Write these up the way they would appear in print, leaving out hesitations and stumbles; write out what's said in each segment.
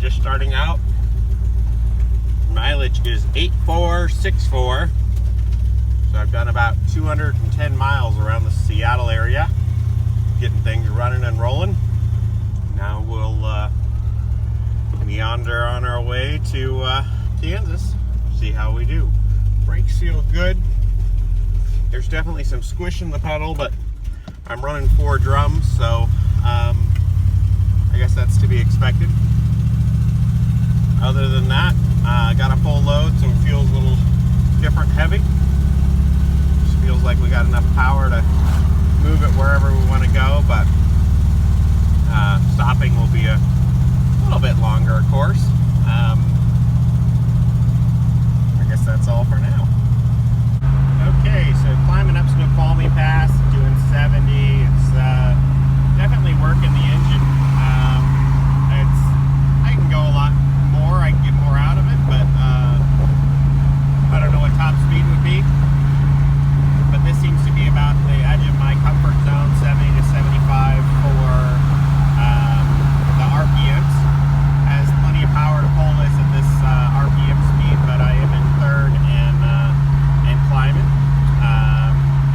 just starting out. Mileage is 8464. So I've done about 210 miles around the Seattle area, getting things running and rolling. Now we'll meander on our way to Kansas, see how we do. Brakes feel good. There's definitely some squish in the pedal, but I'm running 4 drums, so I guess that's to be expected. Other than that, I got a full load, so it feels a little different heavy. Just feels like we got enough power to move it wherever we want to go, but stopping will be a little bit longer, of course. I guess that's all for now. Okay, so climbing up Snoqualmie Pass, doing 70. It's definitely working the engine. I can go a lot more. I can get more out of it, but I don't know what top speed would be. But this seems to be about the edge of my comfort zone, 70 to 75 for the RPMs. Has plenty of power to pull this at this RPM speed, but I am in third and climbing,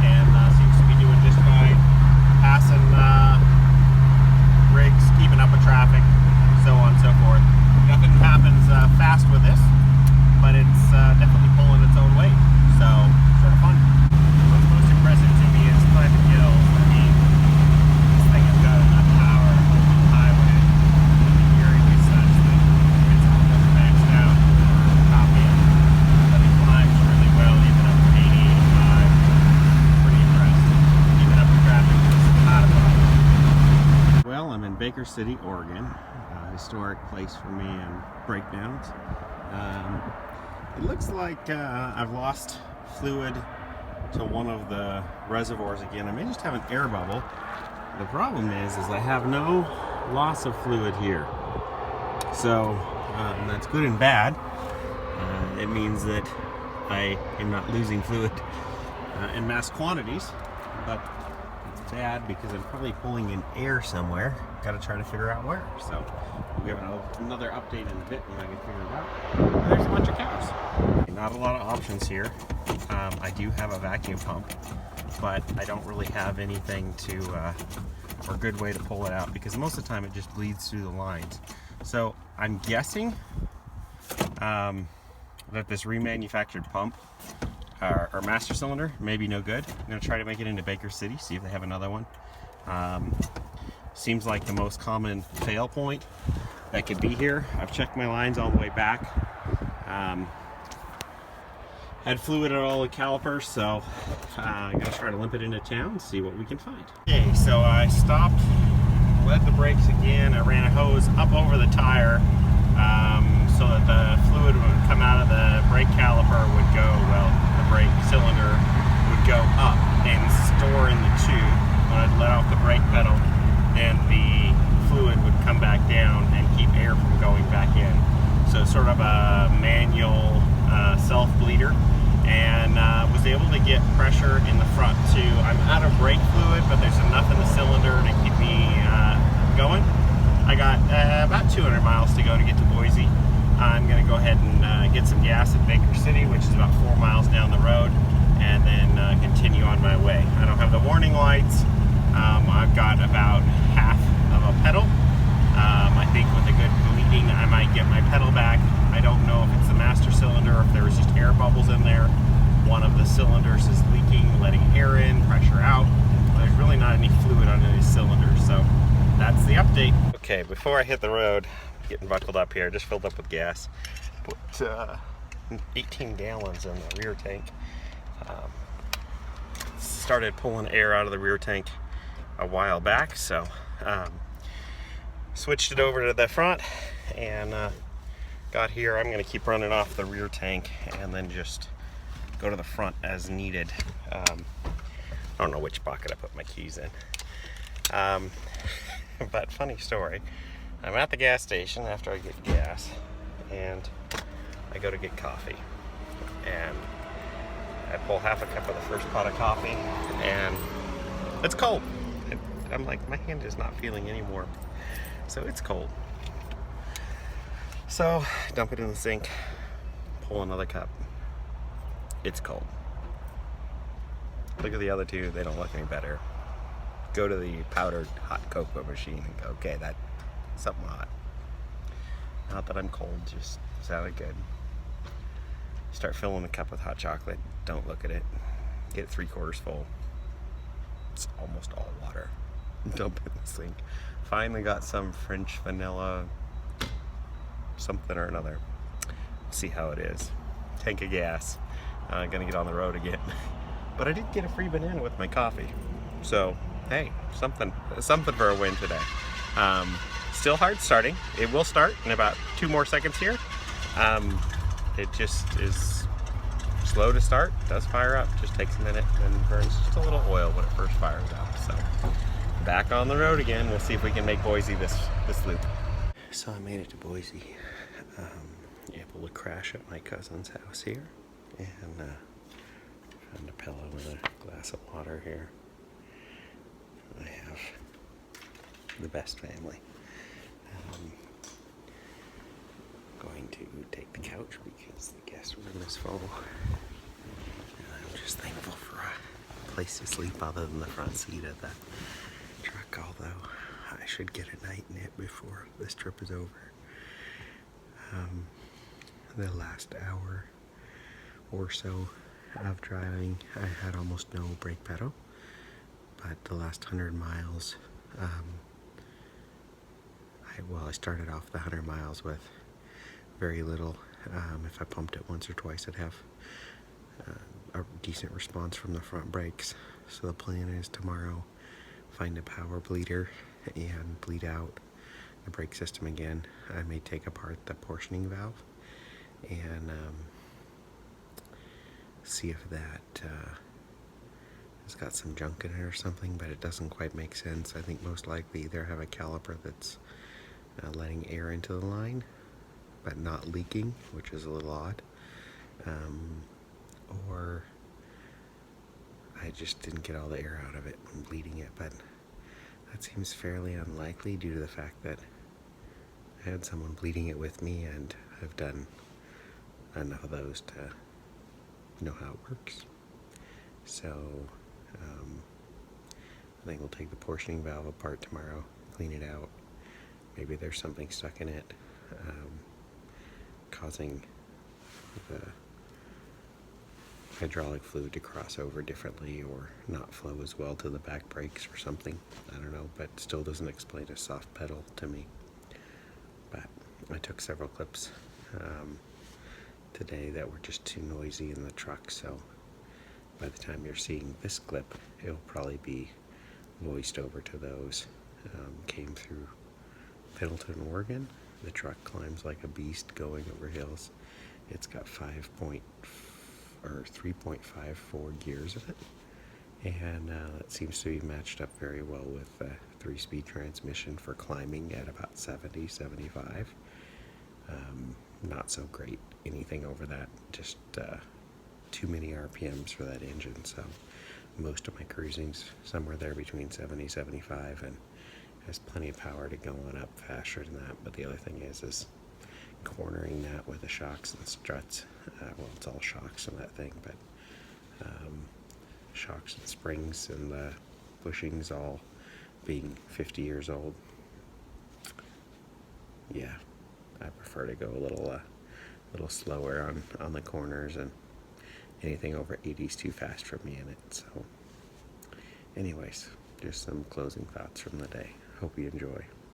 and seems to be doing just fine, passing rigs, keeping up with traffic, so on and so forth. Nothing happens fast with this, but it's definitely pulling its own weight, so sort of fun. What's most impressive to me is climbing hills. I mean, this thing has got enough power to hold the highway, the gearing is such that it's almost maxed out for top end, but it climbs really well, even up to 80, 85. Pretty impressed. Even up to traffic is not a problem. Well, I'm in Baker City, Oregon. Historic place for me and breakdowns. It looks like I've lost fluid to one of the reservoirs again. I may just have an air bubble. The problem is I have no loss of fluid here. So that's good and bad. It means that I am not losing fluid in mass quantities, but it's bad because I'm probably pulling in air somewhere. Got to try to figure out where. So we'll give another update in a bit when I can figure it out. And there's a bunch of cows. Not a lot of options here. I do have a vacuum pump, but I don't really have anything or a good way to pull it out, because most of the time it just bleeds through the lines. So I'm guessing that this remanufactured pump or master cylinder may be no good. I'm going to try to make it into Baker City, see if they have another one. Seems like the most common fail point that could be here. I've checked my lines all the way back. Had fluid at all the calipers, so I'm gonna try to limp it into town and see what we can find. Okay, so I stopped, led the brakes again. I ran a hose up over the tire so that the fluid would come out of the brake caliper would go, well, the brake cylinder would go up and store in the tube. When I'd let off the brake pedal, then the fluid would come back down and keep air from going back in. So sort of a manual self-bleeder, and was able to get pressure in the front too. I'm out of brake fluid, but there's enough in the cylinder to keep me going. I got about 200 miles to go to get to Boise. I'm going to go ahead and get some gas at Baker City, which is about 4 miles down the road, and then continue on my way. I don't have the warning lights. I've got about half of a pedal. I think with a good bleeding, I might get my pedal back. I don't know if it's the master cylinder or if there was just air bubbles in there. One of the cylinders is leaking, letting air in, pressure out. There's really not any fluid on any cylinders, so that's the update. Okay, before I hit the road, getting buckled up here, just filled up with gas. Put 18 gallons in the rear tank. Started pulling air out of the rear tank a while back, so switched it over to the front and got here. I'm going to keep running off the rear tank and then just go to the front as needed. I don't know which pocket I put my keys in. But funny story, I'm at the gas station after I get gas and I go to get coffee, and I pull half a cup of the first pot of coffee and it's cold. I'm like, my hand is not feeling any warm, so it's cold. So, dump it in the sink, pull another cup. It's cold. Look at the other two, they don't look any better. Go to the powdered hot cocoa machine and go, okay, that's something hot. Not that I'm cold, just sounded good. Start filling the cup with hot chocolate. Don't look at it. Get it 3/4 full. It's almost all water. Dump it in the sink. Finally got some French vanilla something or another. See how it is. Tank of gas. Gonna get on the road again. But I did get a free banana with my coffee. So, hey, something for a win today. Still hard starting. It will start in about 2 more seconds here. It just is slow to start, does fire up, just takes a minute, and burns just a little oil when it first fires up. So, back on the road again. We'll see if we can make Boise this loop. So I made it to Boise. Able to crash at my cousin's house here, and found a pillow with a glass of water here. I have the best family. Going to take the couch because the guest room is full. And I'm just thankful for a place to sleep other than the front seat of the truck, although I should get a night in it before this trip is over. The last hour or so of driving, I had almost no brake pedal, but the last 100 miles, I started off the 100 miles with very little. If I pumped it once or twice, I'd have a decent response from the front brakes. So the plan is tomorrow, find a power bleeder and bleed out the brake system again. I may take apart the portioning valve and see if that has got some junk in it or something, but it doesn't quite make sense. I think most likely either have a caliper that's letting air into the line but not leaking, which is a little odd, or I just didn't get all the air out of it when bleeding it, but that seems fairly unlikely due to the fact that I had someone bleeding it with me, and I've done enough of those to know how it works. So I think we'll take the portioning valve apart tomorrow, clean it out. Maybe there's something stuck in it, causing the hydraulic fluid to cross over differently or not flow as well to the back brakes or something. I don't know, but still doesn't explain a soft pedal to me. But I took several clips today that were just too noisy in the truck, so by the time you're seeing this clip, it'll probably be voiced over to those. Came through Pendleton, Oregon. The truck climbs like a beast going over hills. It's got 3.54 gears in it, and it seems to be matched up very well with a 3-speed transmission for climbing at about 70, 75. Not so great anything over that, just too many RPMs for that engine, so most of my cruising's somewhere there between 70, 75, and has plenty of power to go on up faster than that. But the other thing is cornering that with the shocks and struts. Well, it's all shocks in that thing, but shocks and springs and the bushings all being 50 years old. Yeah, I prefer to go a little slower on the corners, and anything over 80 is too fast for me in it. So anyways, just some closing thoughts from the day. Hope you enjoy.